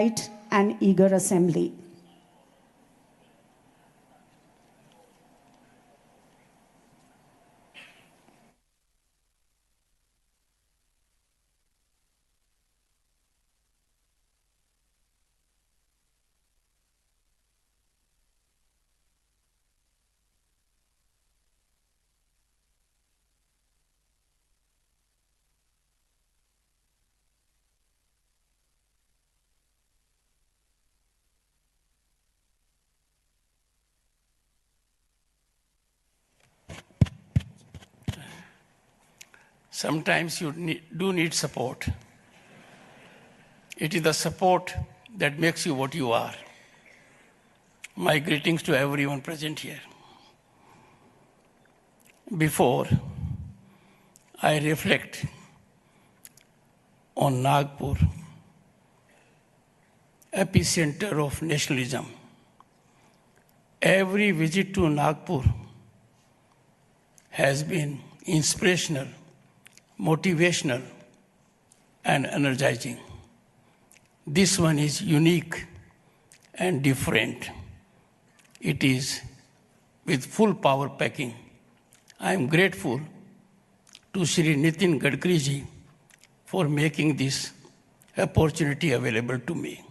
An eager assembly. Sometimes you do need support. It is the support that makes you what you are. My greetings to everyone present here. Before I reflect on Nagpur, epicenter of nationalism, every visit to Nagpur has been inspirational, motivational, and energizing. This one is unique and different. It is with full power packing. I am grateful to Shri Nitin Gadkari ji for making this opportunity available to me.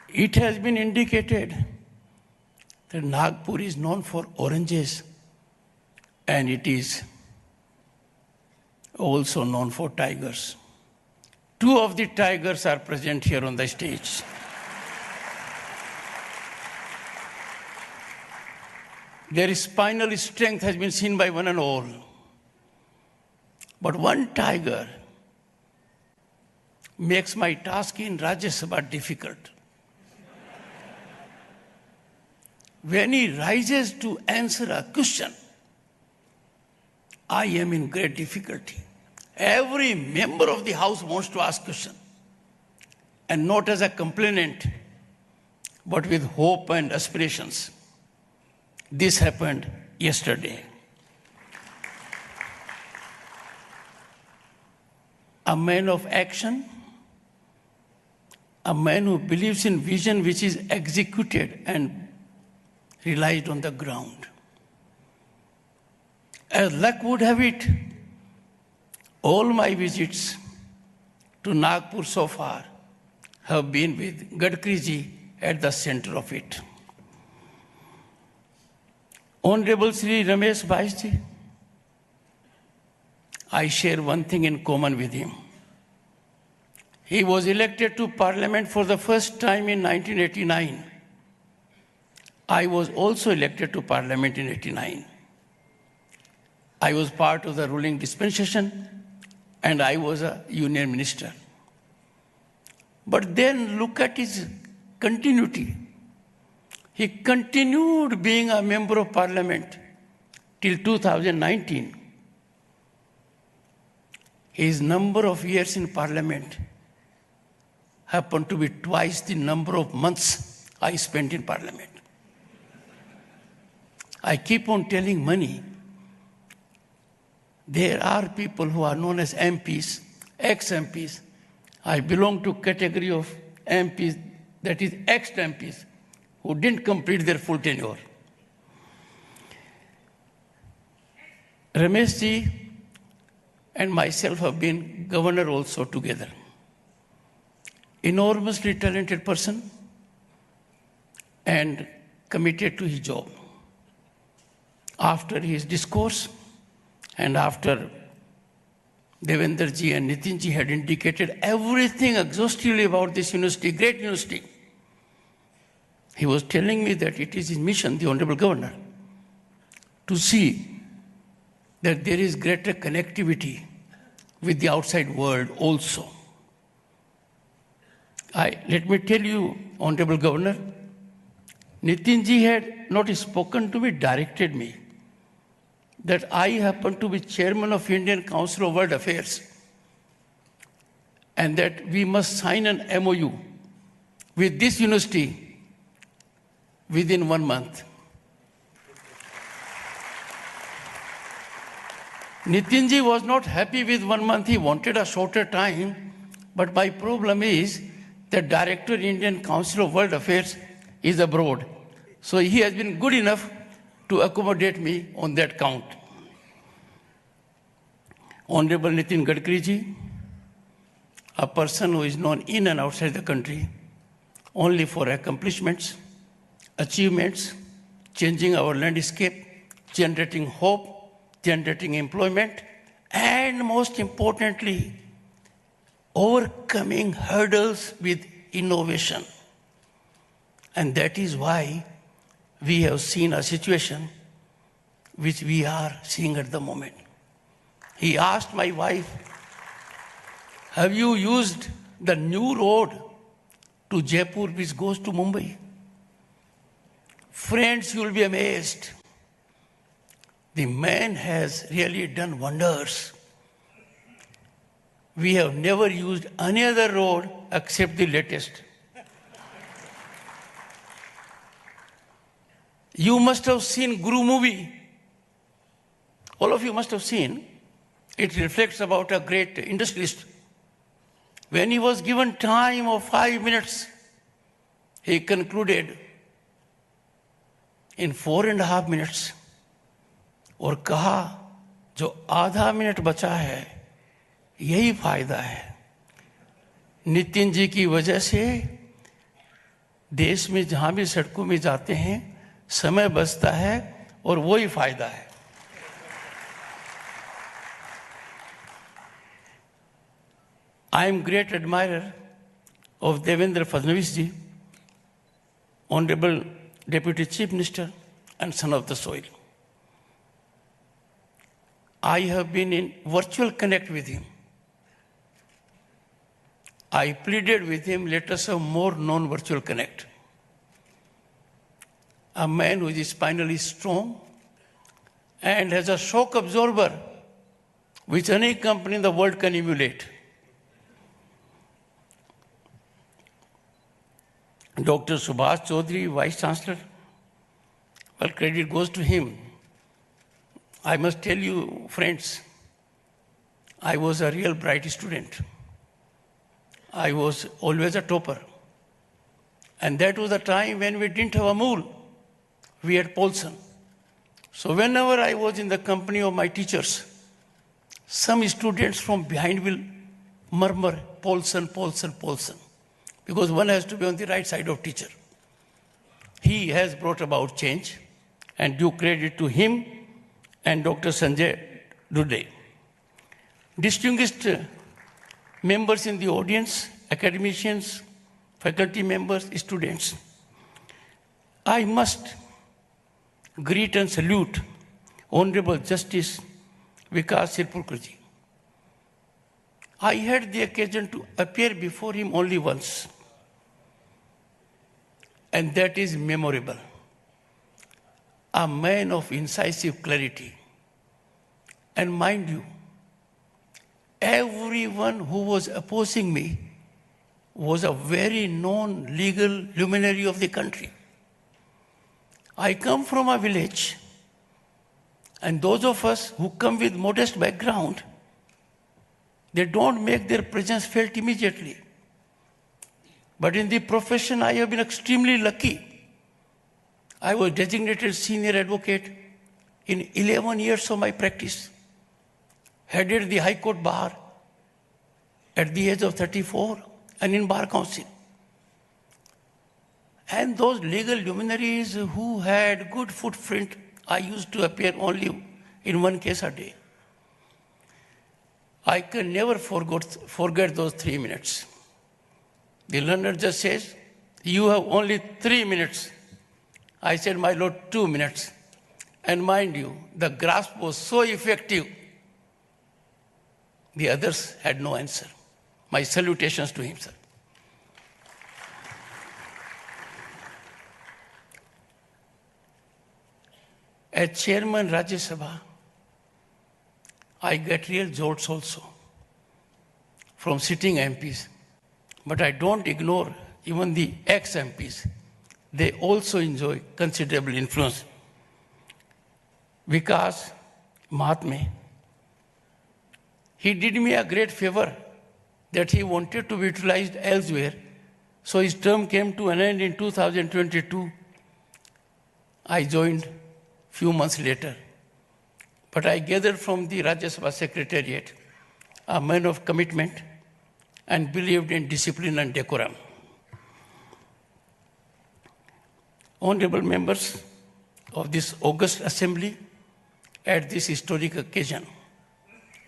It has been indicated that Nagpur is known for oranges, and it is also known for tigers. Two of the tigers are present here on the stage. Their spinal strength has been seen by one and all. But one tiger makes my task in Rajya Sabha difficult. When he rises to answer a question, I am in great difficulty. Every member of the House wants to ask question, and not as a complainant, but with hope and aspirations. This happened yesterday. A man of action, a man who believes in vision which is executed and realized on the ground. As luck would have it, all my visits to Nagpur so far have been with Gadkari ji at the center of it. Honorable Sri Ramesh Bhai ji, I share one thing in common with him. He was elected to Parliament for the first time in 1989. I was also elected to Parliament in 1989. I was part of the ruling dispensation, and I was a union minister. But then look at his continuity. He continued being a member of Parliament till 2019. His number of years in Parliament happened to be twice the number of months I spent in Parliament. I keep on telling Mani, there are people who are known as MPs, ex-MPs. I belong to category of MPs, that is ex-MPs, who didn't complete their full tenure. Ramesh ji and myself have been governor also together. Enormously talented person and committed to his job. After his discourse and after Devendra ji and Nitin ji had indicated everything exhaustively about this university, great university, he was telling me that it is his mission, the Honorable Governor, to see that there is greater connectivity with the outside world also. Let me tell you, Honorable Governor, Nitin ji had not spoken to me, directed me, that I happen to be chairman of Indian Council of World Affairs, and that we must sign an MOU with this university within 1 month. Nitinji was not happy with 1 month. He wanted a shorter time. But my problem is that Director Indian Council of World Affairs is abroad. So he has been good enough to accommodate me on that count. Honorable Nitin Gadkari ji, a person who is known in and outside the country only for accomplishments, achievements, changing our landscape, generating hope, generating employment, and most importantly, overcoming hurdles with innovation. And that is why we have seen a situation which we are seeing at the moment. He asked my wife, have you used the new road to Jaipur which goes to Mumbai? Friends, you will be amazed. The man has really done wonders. We have never used any other road except the latest. You must have seen Guru movie. All of you must have seen. It reflects about a great industrialist. When he was given time of 5 minutes, he concluded in 4.5 minutes. और कहा जो आधा minute बचा है यही फायदा है। नितिन जी की वजह से देश में जहां भी सड़कों में जाते हैं समय बचता है और वही फायदा है। I am great admirer of Devendra Fadnavis ji, Honorable Deputy Chief Minister and son of the soil. I have been in virtual connect with him. I pleaded with him, let us have more non-virtual connect. A man who is spinally strong and has a shock absorber which any company in the world can emulate. Dr. Subhash Chaudhary, Vice Chancellor, well, credit goes to him. I must tell you, friends, I was a real bright student. I was always a topper. And that was the time when we didn't have Amul. We had Paulson. So whenever I was in the company of my teachers, some students from behind will murmur, Paulson, Paulson, Paulson. Because one has to be on the right side of teacher. He has brought about change, and due credit to him and Dr. Sanjay Dude. Distinguished members in the audience, academicians, faculty members, students, I must greet and salute Honorable Justice Vikas Sirpurkarji. I had the occasion to appear before him only once, and that is memorable. A man of incisive clarity. And mind you, everyone who was opposing me was a very known legal luminary of the country. I come from a village, and those of us who come with modest background, they don't make their presence felt immediately. But in the profession, I have been extremely lucky. I was designated senior advocate in 11 years of my practice, headed the High Court bar at the age of 34 and in Bar Council. And those legal luminaries who had good footprint, I used to appear only in one case a day. I can never forget those 3 minutes. The learned judge says, you have only 3 minutes. I said, my lord, 2 minutes. And mind you, the grasp was so effective, the others had no answer. My salutations to him, sir. As chairman Rajya Sabha, I get real jolts also from sitting MPs. But I don't ignore even the ex-MPs. They also enjoy considerable influence. Vikas, Mahatma, He did me a great favor that he wanted to be utilized elsewhere. So his term came to an end in 2022. I joined few months later. But I gathered from the Rajya Sabha Secretariat a man of commitment and believed in discipline and decorum. Honorable members of this august assembly, at this historic occasion,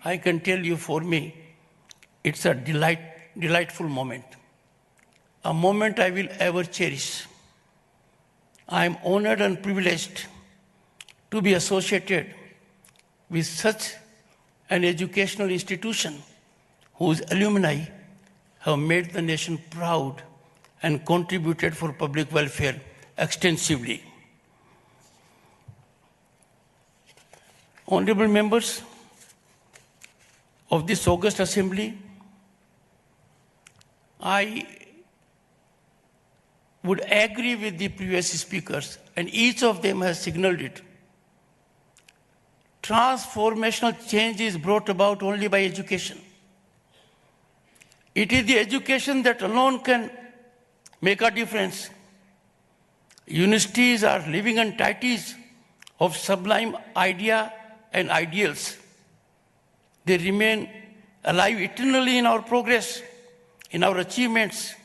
I can tell you, for me, it's a delightful moment, a moment I will ever cherish. I am honored and privileged to be associated with such an educational institution whose alumni have made the nation proud and contributed for public welfare extensively. Honorable members of this august assembly, I would agree with the previous speakers, and each of them has signaled it. Transformational change is brought about only by education. It is the education that alone can make a difference. Universities are living entities of sublime idea and ideals. They remain alive eternally in our progress, in our achievements.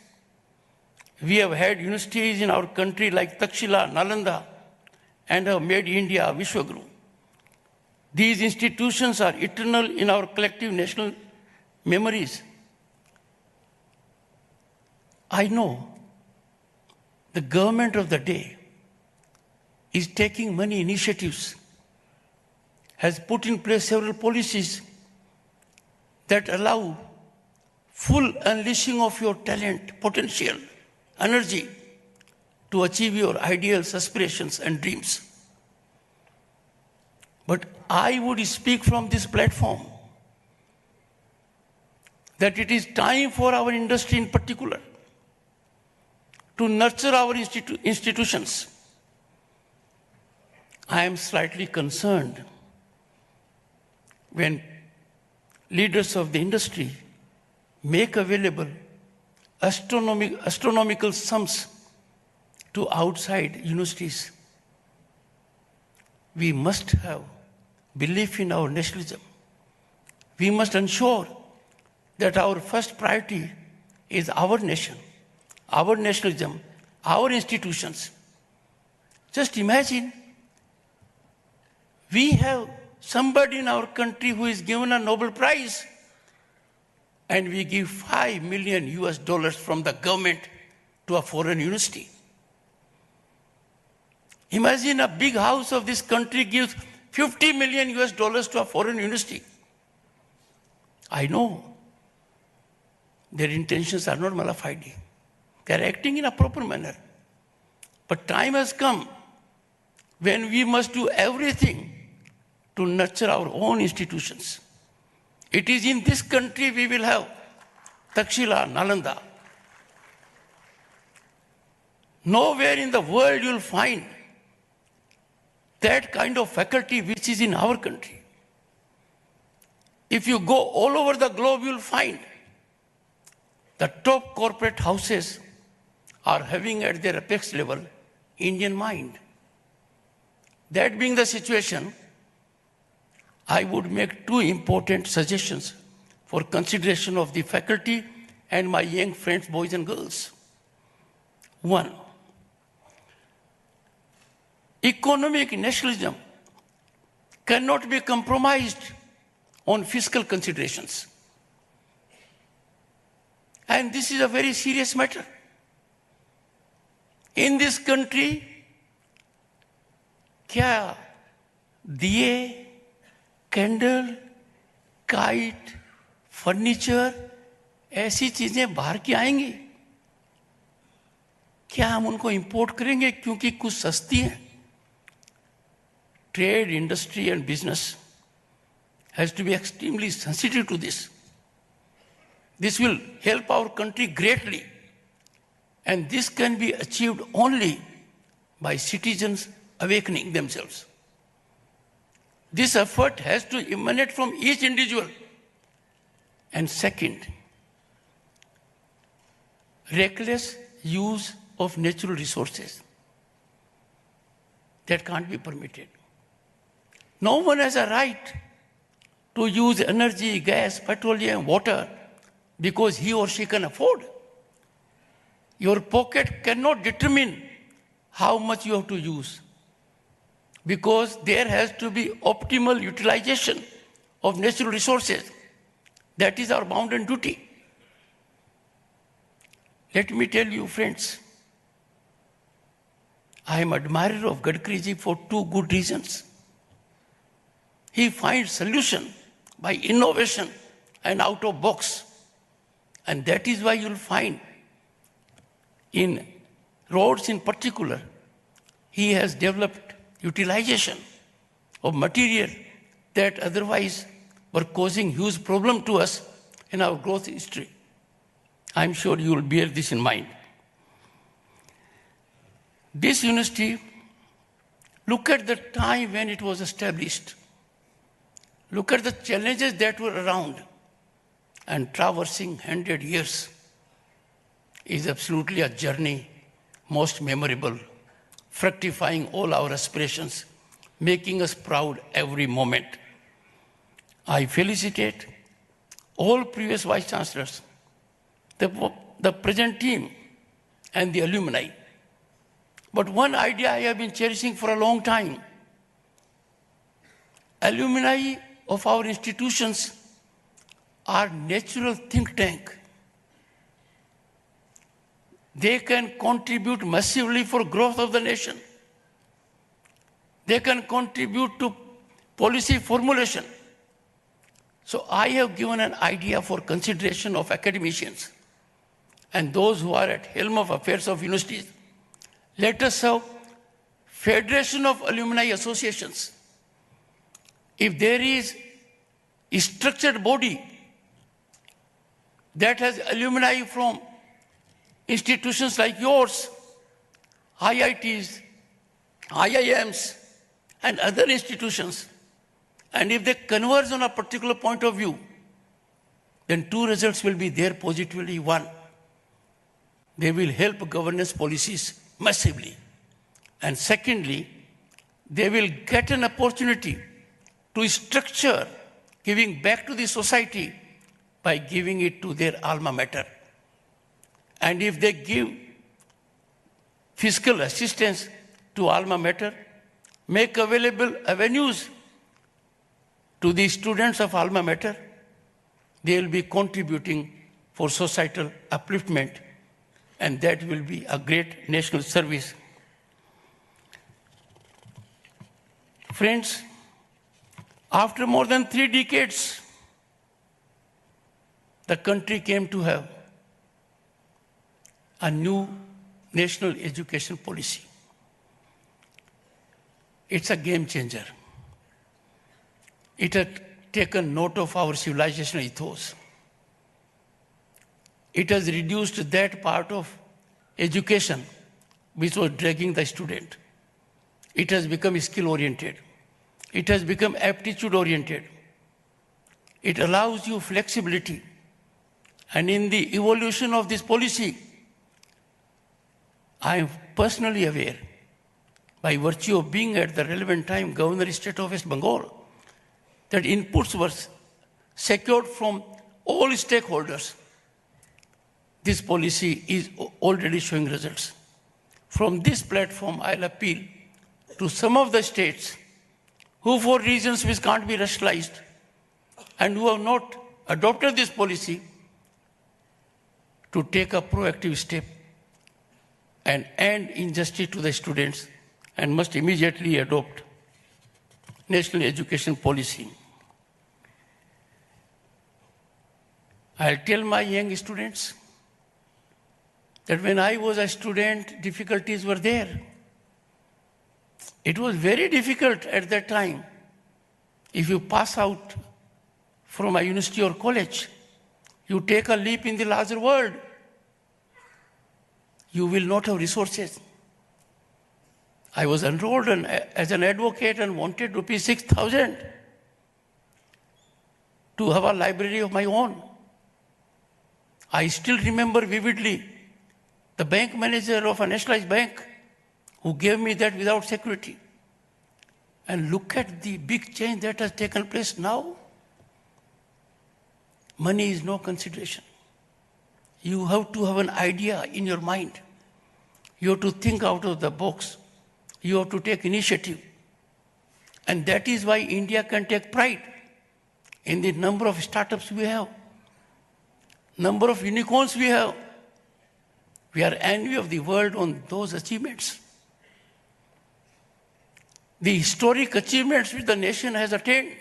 We have had universities in our country like Takshila, Nalanda, and have made India a Vishwaguru. These institutions are eternal in our collective national memories. I know the government of the day is taking many initiatives, has put in place several policies that allow full unleashing of your talent, potential, energy to achieve your ideals, aspirations, and dreams. But I would speak from this platform that it is time for our industry in particular to nurture our institutions. I am slightly concerned when leaders of the industry make available astronomical sums to outside universities. We must have belief in our nationalism. We must ensure that our first priority is our nation, our nationalism, our institutions. Just imagine, we have somebody in our country who is given a Nobel Prize, and we give $5 million from the government to a foreign university. Imagine a big house of this country gives $50 million to a foreign university. I know their intentions are not mala fide. They are acting in a proper manner. But time has come when we must do everything to nurture our own institutions. It is in this country we will have Takshila, Nalanda. Nowhere in the world you will find that kind of faculty which is in our country. If you go all over the globe, you will find the top corporate houses are having at their apex level Indian mind. That being the situation, I would make two important suggestions for consideration of the faculty and my young friends, boys and girls. One, economic nationalism cannot be compromised on fiscal considerations. And this is a very serious matter. In this country, क्या दिए, candle, kite, furniture, ऐसी चीजें बाहर की आएंगी? क्या हम उनको इंपोर्ट करेंगे क्योंकि कुछ सस्ती हैं? Trade, industry and business has to be extremely sensitive to this. This will help our country greatly, and this can be achieved only by citizens awakening themselves. This effort has to emanate from each individual And second, reckless use of natural resources. That can't be permitted. No one has a right to use energy, gas, petroleum, water because he or she can afford. Your pocket cannot determine how much you have to use because there has to be optimal utilization of natural resources. That is our bounden duty. Let me tell you, friends, I am admirer of Gadkariji for two good reasons. He finds solution by innovation and out of box. And that is why you'll find in roads in particular, he has developed utilization of material that otherwise were causing huge problem to us in our growth history. I'm sure you will bear this in mind. This university, look at the time when it was established. Look at the challenges that were around, and traversing 100 years is absolutely a journey most memorable, fructifying all our aspirations, making us proud every moment. I felicitate all previous vice chancellors, the present team, and the alumni. But one idea I have been cherishing for a long time. Alumni of our institutions are natural think tank. They can contribute massively for growth of the nation. They can contribute to policy formulation. So I have given an idea for consideration of academicians and those who are at helm of affairs of universities. Let us have Federation of Alumni Associations. If there is a structured body that has alumni from institutions like yours, IITs, IIMs, and other institutions, and if they converge on a particular point of view, then two results will be there positively. One, they will help governance policies massively. And secondly, they will get an opportunity to structure giving back to the society by giving it to their alma mater. And if they give fiscal assistance to alma mater, make available avenues to the students of alma mater, they will be contributing for societal upliftment, and that will be a great national service. Friends, after more than 3 decades, the country came to have a new national education policy. It's a game changer. It has taken note of our civilizational ethos. It has reduced that part of education which was dragging the student. It has become skill-oriented. It has become aptitude-oriented. It allows you flexibility. And in the evolution of this policy, I am personally aware, by virtue of being at the relevant time Governor State of West Bengal, that inputs were secured from all stakeholders. This policy is already showing results. From this platform, I'll appeal to some of the states who, for reasons which can't be rationalized and who have not adopted this policy, to take a proactive step and end injustice to the students and must immediately adopt national education policy. I'll tell my young students that when I was a student, difficulties were there. It was very difficult at that time. If you pass out from a university or college, you take a leap in the larger world. You will not have resources. I was enrolled as an advocate and wanted ₹6,000 to have a library of my own. I still remember vividly the bank manager of a nationalized bank who gave me that without security. And look at the big change that has taken place now. Money is no consideration. You have to have an idea in your mind. You have to think out of the box. You have to take initiative. And that is why India can take pride in the number of startups we have, number of unicorns we have. We are envy of the world on those achievements. The historic achievements which the nation has attained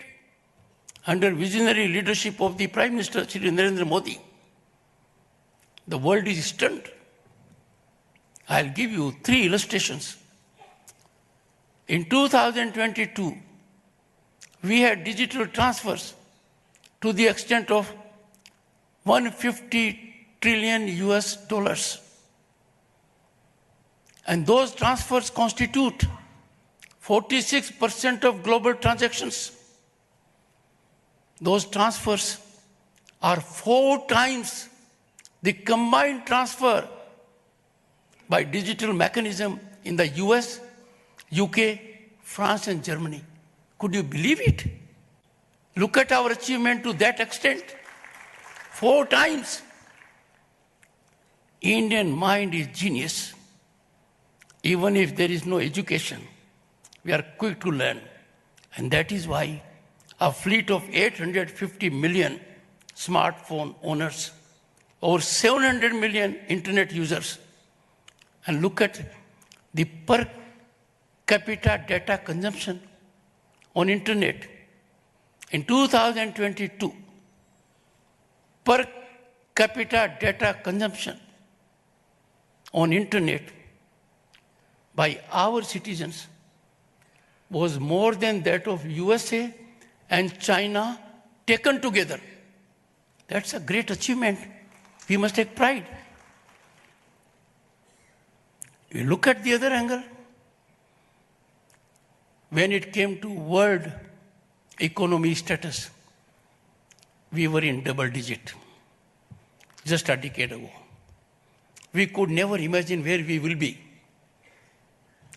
under visionary leadership of the Prime Minister, Shri Narendra Modi. The world is stunned. I'll give you 3 illustrations. In 2022, we had digital transfers to the extent of 150 trillion US dollars. And those transfers constitute 46% of global transactions. Those transfers are 4 times the combined transfer by digital mechanism in the US, UK, France, and Germany. Could you believe it? Look at our achievement to that extent. 4 times. Indian mind is genius. Even if there is no education, we are quick to learn. And that is why a fleet of 850 million smartphone owners, over 700 million internet users, and look at the per capita data consumption on internet. In 2022, per capita data consumption on internet by our citizens was more than that of USA and China taken together. That's a great achievement. We must take pride. We look at the other angle. When it came to world economy status, we were in double digit just a decade ago. We could never imagine where we will be.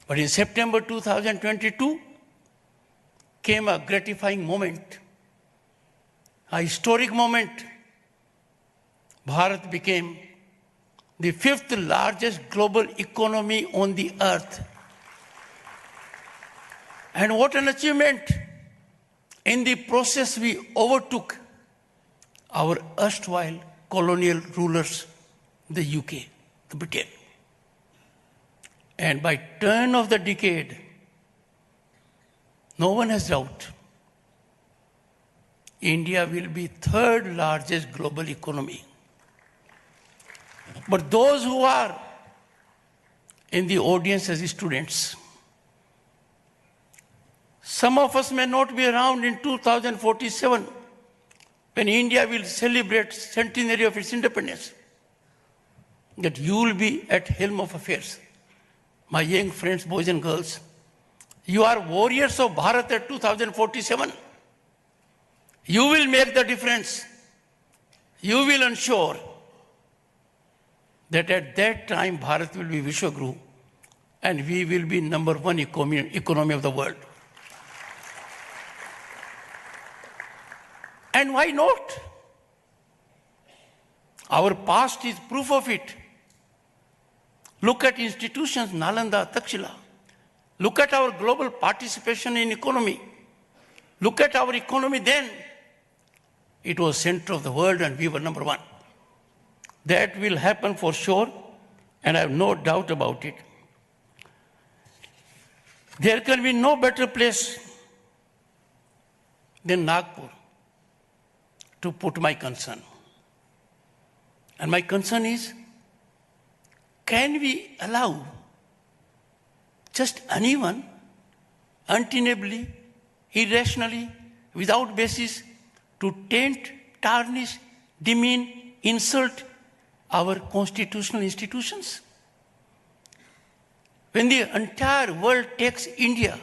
But in September 2022 came a gratifying moment, a historic moment. Bharat became the 5th largest global economy on the earth. And what an achievement! In the process, we overtook our erstwhile colonial rulers, the UK, the Britain. And by turn of the decade, no one has doubt, India will be 3rd largest global economy. But those who are in the audience as students, some of us may not be around in 2047 when India will celebrate centenary of its independence. That you will be at helm of affairs. My young friends, boys and girls, you are warriors of Bharat at 2047. You will make the difference. You will ensure that at that time Bharat will be Vishwaguru and we will be number 1 economy of the world. And why not? Our past is proof of it. Look at institutions, Nalanda, Takshila. Look at our global participation in economy. Look at our economy then. It was center of the world and we were number 1. That will happen for sure, and I have no doubt about it. There can be no better place than Nagpur to put my concern. And my concern is, can we allow just anyone, untenably, irrationally, without basis, to taint, tarnish, demean, insult our constitutional institutions? When the entire world takes India,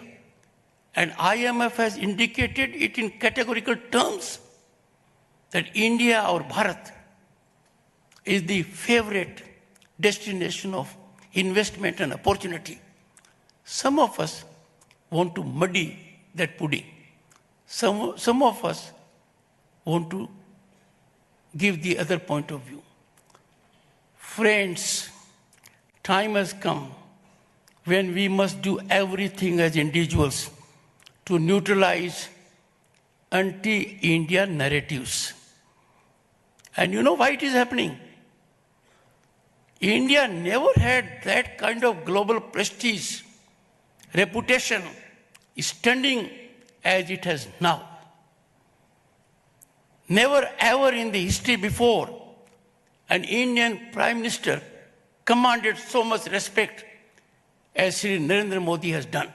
and IMF has indicated it in categorical terms, that India or Bharat is the favorite destination of investment and opportunity. Some of us want to muddy that pudding. Some of us want to give the other point of view. Friends, time has come when we must do everything as individuals to neutralize anti-India narratives. And you know why it is happening? India never had that kind of global prestige, reputation, standing as it has now. Never ever in the history before an Indian Prime Minister commanded so much respect as Sri Narendra Modi has done.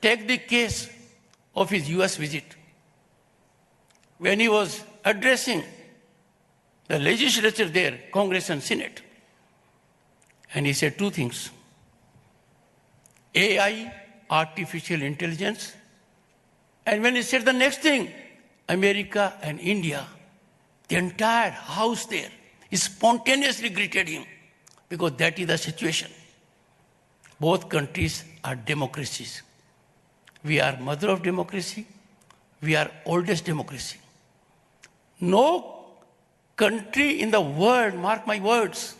Take the case of his US visit. When he was addressing the legislature there, Congress and Senate, and he said two things: AI, artificial intelligence, and when he said the next thing, America and India, the entire house there spontaneously greeted him, because that is the situation. Both countries are democracies. We are mother of democracy. We are oldest democracy. No country in the world, mark my words,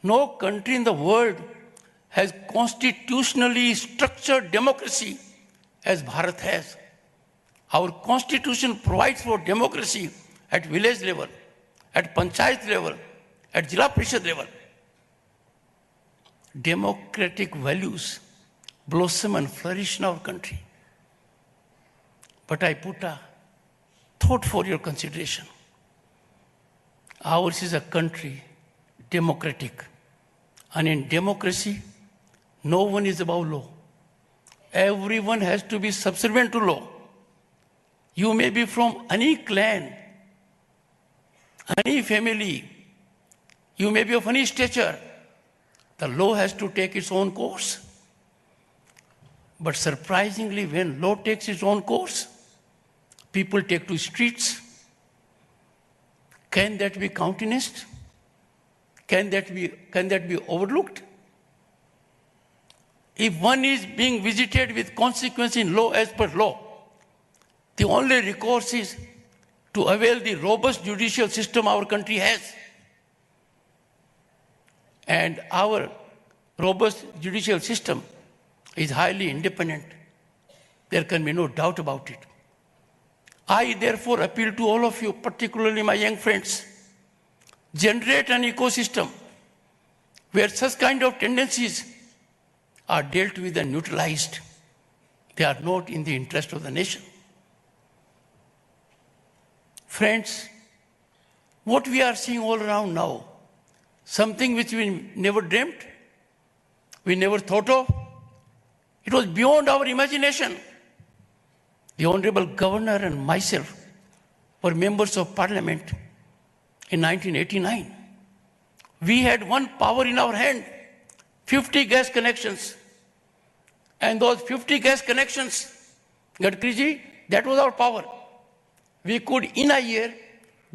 no country in the world has constitutionally structured democracy as Bharat has. Our constitution provides for democracy at village level, at panchayat level, at Jila Parishad level. Democratic values blossom and flourish in our country. But I put a thought for your consideration. Ours is a country, democratic. And in democracy, no one is above law. Everyone has to be subservient to law. You may be from any clan, any family, you may be of any stature. The law has to take its own course. But surprisingly, when law takes its own course, people take to streets. Can that be countenanced? Can that be overlooked? If one is being visited with consequence in law as per law, the only recourse is to avail the robust judicial system our country has. And our robust judicial system is highly independent. There can be no doubt about it. I therefore appeal to all of you, particularly my young friends, generate an ecosystem where such kind of tendencies are dealt with and neutralized. They are not in the interest of the nation. Friends, what we are seeing all around now, something which we never dreamt, we never thought of, it was beyond our imagination. The Honorable Governor and myself were members of Parliament in 1989. We had one power in our hand, 50 gas connections. And those 50 gas connections, Gadkariji, that was our power. We could, in a year,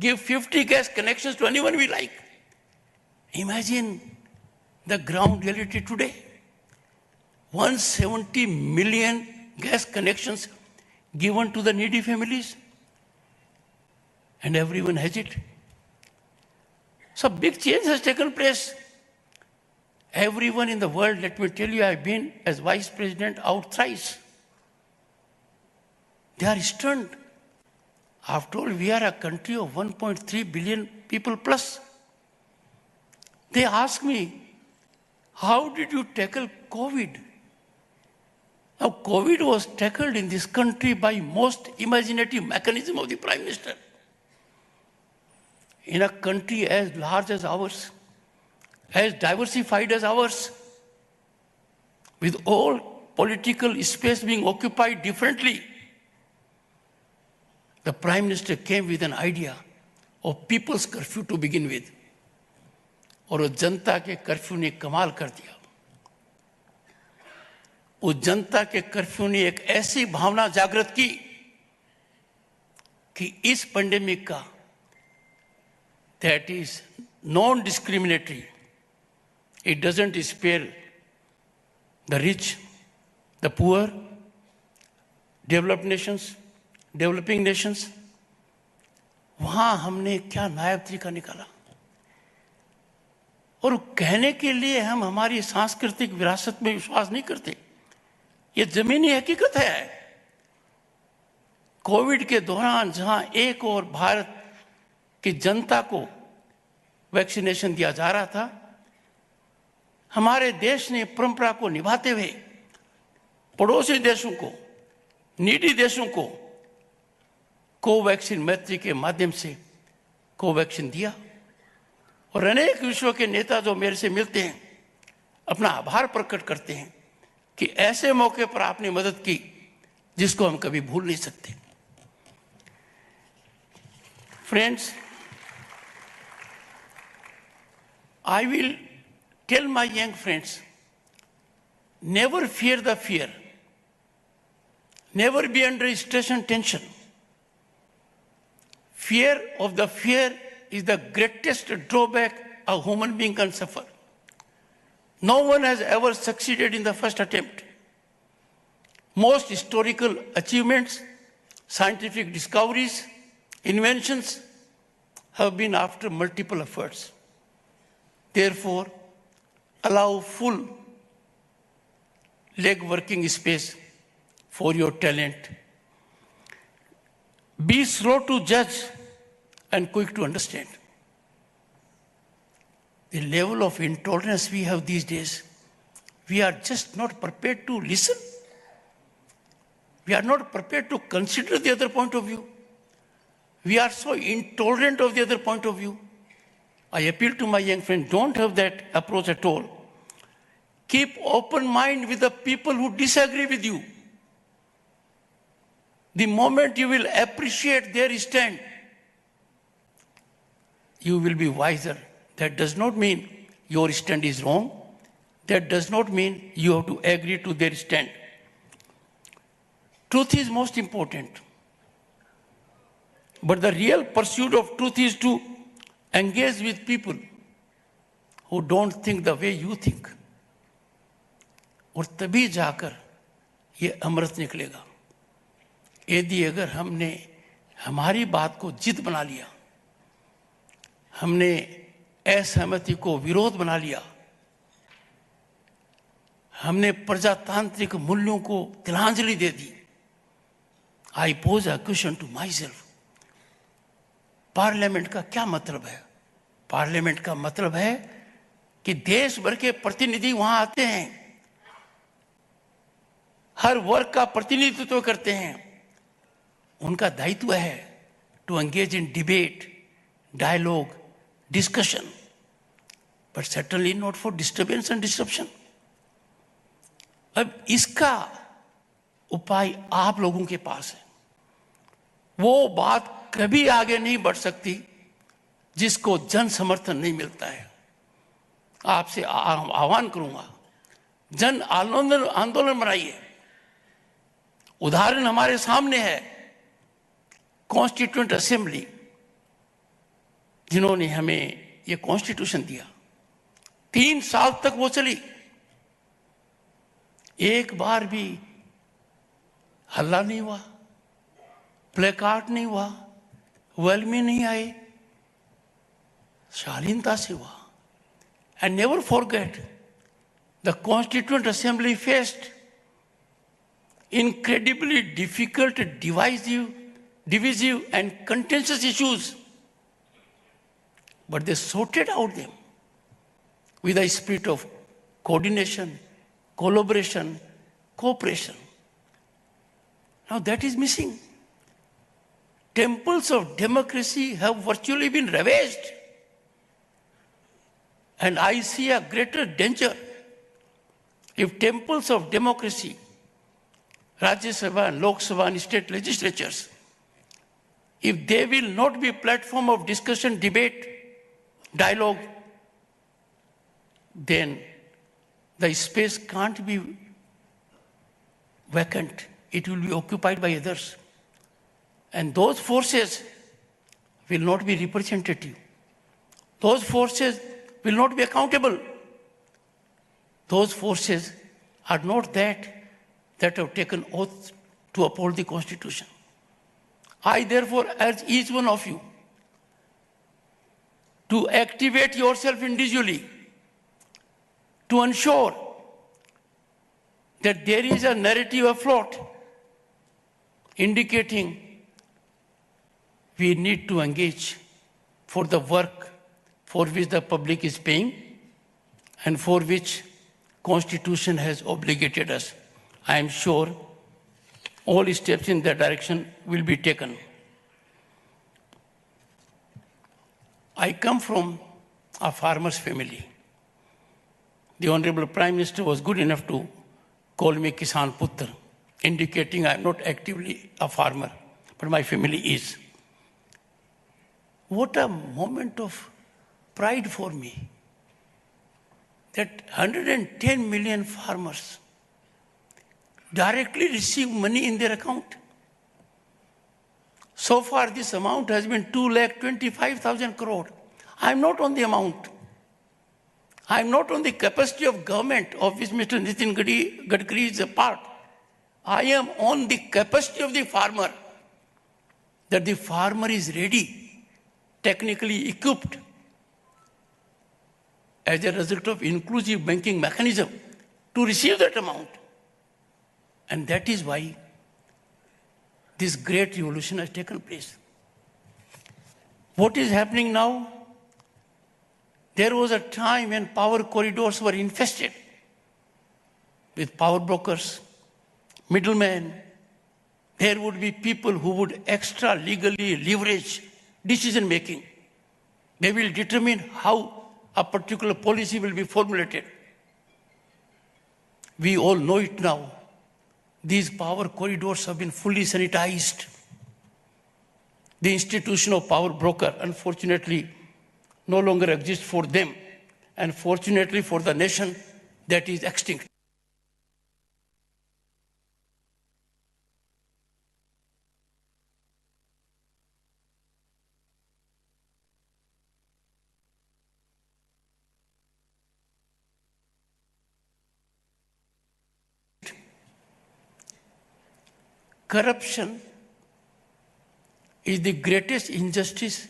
give 50 gas connections to anyone we like. Imagine the ground reality today. 170 million gas connections given to the needy families. And everyone has it. So big change has taken place. Everyone in the world, let me tell you, I've been as vice president out thrice. They are stunned. After all, we are a country of 1.3 billion people plus. They ask me, how did you tackle COVID? Now, COVID was tackled in this country by most imaginative mechanism of the Prime Minister. In a country as large as ours, as diversified as ours, with all political space being occupied differently, the Prime Minister came with an idea of people's curfew to begin with. और वो जनता के curfew ने कमाल कर दिया. उस जनता के curfew ने एक ऐसी भावना जागृत की कि इस पेंडेमिक का that is non-discriminatory. It doesn't spare the rich, the poor, developing nations. वहाँ हमने क्या नायाब तरीका निकाला, और कहने के लिए हम हमारी सांस्कृतिक विरासत में विश्वास नहीं करते। ये जमीनी हकीकत है। कोविड के दौरान जहां एक और भारत की जनता को वैक्सीनेशन दिया जा रहा था, हमारे देश ने परंपरा को निभाते हुए पड़ोसी देशों को, नीडी देशों को कोवैक्सीन मैत्री के माध्यम से कोवैक्सीन दिया। और अनेक विश्व के नेता जो मेरे से मिलते हैं अपना आभार प्रकट करते हैं कि ऐसे मौके पर आपने मदद की जिसको हम कभी भूल नहीं सकते। Friends, I will tell my young friends, never fear the fear. Never be under stress and tension. Fear of the fear is the greatest drawback a human being can suffer. No one has ever succeeded in the first attempt. Most historical achievements, scientific discoveries, inventions have been after multiple efforts. Therefore, allow full leg working space for your talent. Be slow to judge and quick to understand. The level of intolerance we have these days, we are just not prepared to listen. We are not prepared to consider the other point of view. We are so intolerant of the other point of view. I appeal to my young friends, don't have that approach at all. Keep open mind with the people who disagree with you. The moment you will appreciate their stand, you will be wiser. That does not mean your stand is wrong. That does not mean you have to agree to their stand. Truth is most important. But the real pursuit of truth is to engage with people who don't think the way you think. और तभी जाकर ये अमृत निकलेगा। यदि अगर हमने हमारी बात को जिद बना लिया, हमने असहमति को विरोध बना लिया, हमने प्रजातांत्रिक मूल्यों को तिलांजलि दे दी, I pose a question to myself. Parliament का क्या मतलब है? पार्लियामेंट का मतलब है कि देश भर के प्रतिनिधि वहां आते हैं, हर वर्ग का प्रतिनिधित्व करते हैं। उनका दायित्व है to engage in debate, dialogue, discussion, but certainly not for disturbance and disruption. अब इसका उपाय आप लोगों के पास है। वो बात कभी आगे नहीं बढ़ सकती जिसको जन समर्थन नहीं मिलता है। आपसे आह्वान करूंगा, जन आंदोलन बनाइए। उदाहरण हमारे सामने है, कॉन्स्टिट्यूएंट असेंबली जिन्होंने हमें ये कॉन्स्टिट्यूशन दिया, 3 साल तक वो चली, एक बार भी हल्ला नहीं हुआ, प्लेकार्ड नहीं हुआ, वेलमी नहीं आए, शालीनता से हुआ। And never forget, the Constituent Assembly faced incredibly difficult, divisive and contentious issues, but they sorted out them with a spirit of coordination, collaboration, cooperation. Now that is missing. Temples of democracy have virtually been ravaged. And I see a greater danger if temples of democracy, Rajya Sabha and Lok Sabha and state legislatures, if they will not be a platform of discussion, debate, dialogue, then the space can't be vacant. It will be occupied by others. And those forces will not be representative. Those forces will not be accountable. Those forces are not that have taken oath to uphold the Constitution. I therefore urge each one of you to activate yourself individually to ensure that there is a narrative afloat indicating we need to engage for the work for which the public is paying and for which Constitution has obligated us. I am sure all steps in that direction will be taken. I come from a farmer's family. The Honorable Prime Minister was good enough to call me Kisan Putra, indicating I am not actively a farmer, but my family is. What a moment of pride for me that 110 million farmers directly receive money in their account. So far, this amount has been 2,25,000 crore. I am not on the amount. I am not on the capacity of government of which Mr. Nitin Gadkari is a part. I am on the capacity of the farmer, that the farmer is ready, technically equipped, as a result of inclusive banking mechanism, to receive that amount. And that is why this great revolution has taken place. What is happening now? There was a time when power corridors were infested with power brokers, middlemen. There would be people who would extra legally leverage decision making. They will determine how a particular policy will be formulated. We all know it now. These power corridors have been fully sanitized. The institution of power broker, unfortunately, no longer exists for them, and fortunately for the nation, that is extinct. Corruption is the greatest injustice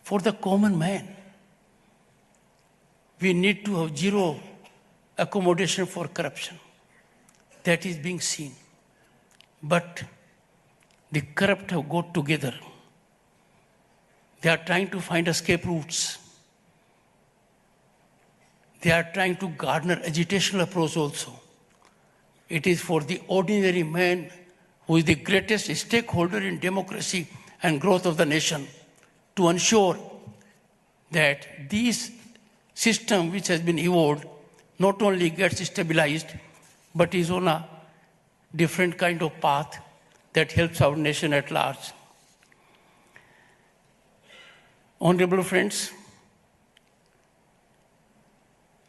for the common man. We need to have zero accommodation for corruption. That is being seen. But the corrupt have got together. They are trying to find escape routes. They are trying to garner agitational approach also. It is for the ordinary man, who is the greatest stakeholder in democracy and growth of the nation, to ensure that this system which has been evolved not only gets stabilized, but is on a different kind of path that helps our nation at large. Honorable friends,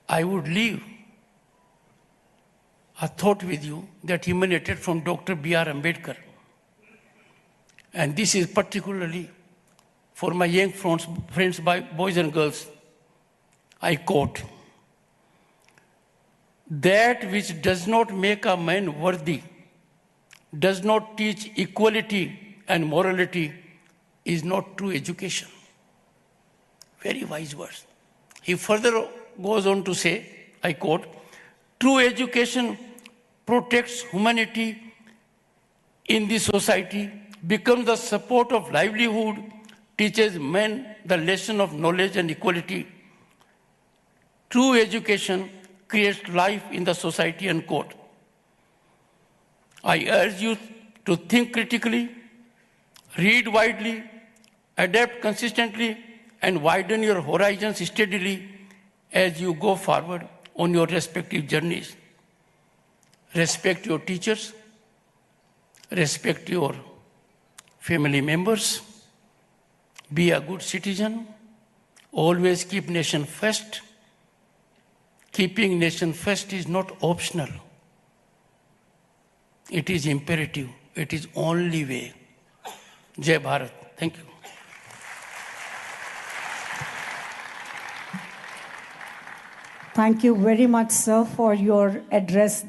I would leave a thought with you that emanated from Dr. B.R. Ambedkar. And this is particularly for my young friends, boys and girls. I quote, "That which does not make a man worthy, does not teach equality and morality, is not true education." Very wise words. He further goes on to say, I quote, "True education protects humanity in the society, becomes the support of livelihood, teaches men the lesson of knowledge and equality. True education creates life in the society," unquote. I urge you to think critically, read widely, adapt consistently, and widen your horizons steadily as you go forward on your respective journeys. Respect your teachers, respect your family members, be a good citizen, always keep nation first. Keeping nation first is not optional. It is imperative. It is only way. Jai Bharat. Thank you. Thank you very much, sir, for your address.